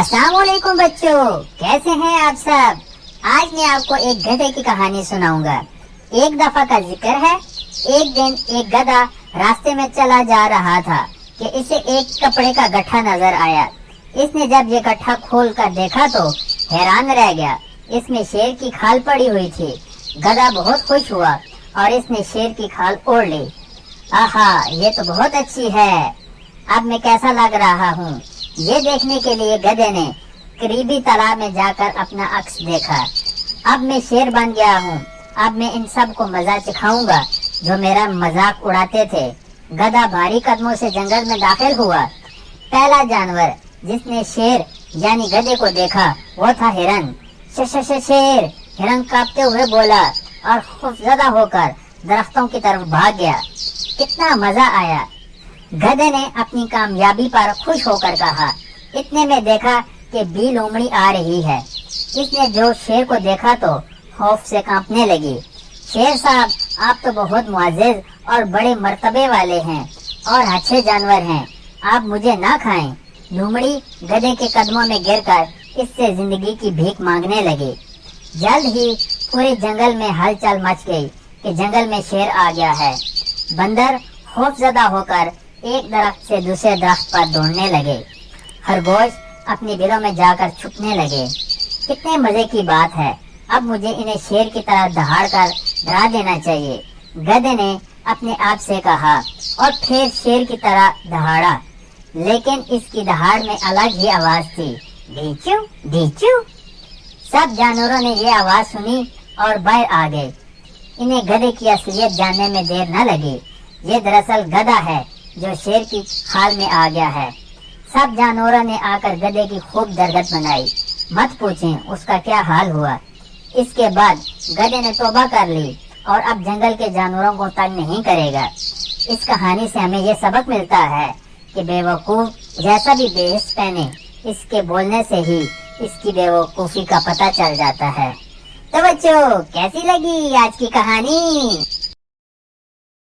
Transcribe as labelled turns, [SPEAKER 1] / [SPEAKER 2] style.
[SPEAKER 1] अस्सलाम वालेकुम बच्चों, कैसे हैं आप सब। आज मैं आपको एक गधे की कहानी सुनाऊंगा। एक दफा का जिक्र है, एक दिन एक गधा रास्ते में चला जा रहा था कि इसे एक कपड़े का गट्ठा नजर आया। इसने जब ये गट्ठा खोल कर देखा तो हैरान रह गया। इसमें शेर की खाल पड़ी हुई थी। गधा बहुत खुश हुआ और इसने शेर की खाल ओढ़ ली। आहा, ये तो बहुत अच्छी है। अब मैं कैसा लग रहा हूँ, ये देखने के लिए गधे ने करीबी तालाब में जाकर अपना अक्स देखा। अब मैं शेर बन गया हूँ। अब मैं इन सब को मजा सिखाऊंगा जो मेरा मजाक उड़ाते थे। गधा भारी कदमों से जंगल में दाखिल हुआ। पहला जानवर जिसने शेर यानी गधे को देखा वो था हिरन। शेर, हिरन कांपते हुए बोला और खौफजदा होकर दरख्तों की तरफ भाग गया। कितना मजा आया। गधे ने अपनी कामयाबी पर खुश होकर कहा। इतने में देखा कि बी लोमड़ी आ रही है। इसने जो शेर को देखा तो खौफ से कांपने लगी। शेर साहब, आप तो बहुत मुअज़्ज़ज़ और बड़े मर्तबे वाले हैं और अच्छे जानवर हैं, आप मुझे ना खाएं। लोमड़ी गधे के कदमों में गिरकर इससे जिंदगी की भीख मांगने लगी। जल्द ही पूरे जंगल में हलचल मच गई कि जंगल में शेर आ गया है। बंदर खौफजदा होकर एक दरख्त से दूसरे दरख्त पर दौड़ने लगे। खरगोश अपनी बिलों में जाकर छुपने लगे। कितने मजे की बात है, अब मुझे इन्हें शेर की तरह दहाड़ कर डरा देना चाहिए, गधे ने अपने आप से कहा और फिर शेर की तरह दहाड़ा। लेकिन इसकी दहाड़ में अलग ही आवाज थी, डीचू डीचू। सब जानवरों ने ये आवाज सुनी और बाहर आ गए। इन्हें गधे की असलियत जानने में देर न लगी। ये दरअसल गधा है जो शेर की खाल में आ गया है। सब जानवरों ने आकर गधे की खूब दरगत बनाई। मत पूछें उसका क्या हाल हुआ। इसके बाद गधे ने तौबा कर ली और अब जंगल के जानवरों को तंग नहीं करेगा। इस कहानी से हमें ये सबक मिलता है कि बेवकूफ जैसा भी बेहस पहने, इसके बोलने से ही इसकी बेवकूफी का पता चल जाता है। तो बच्चों, कैसी लगी आज की कहानी।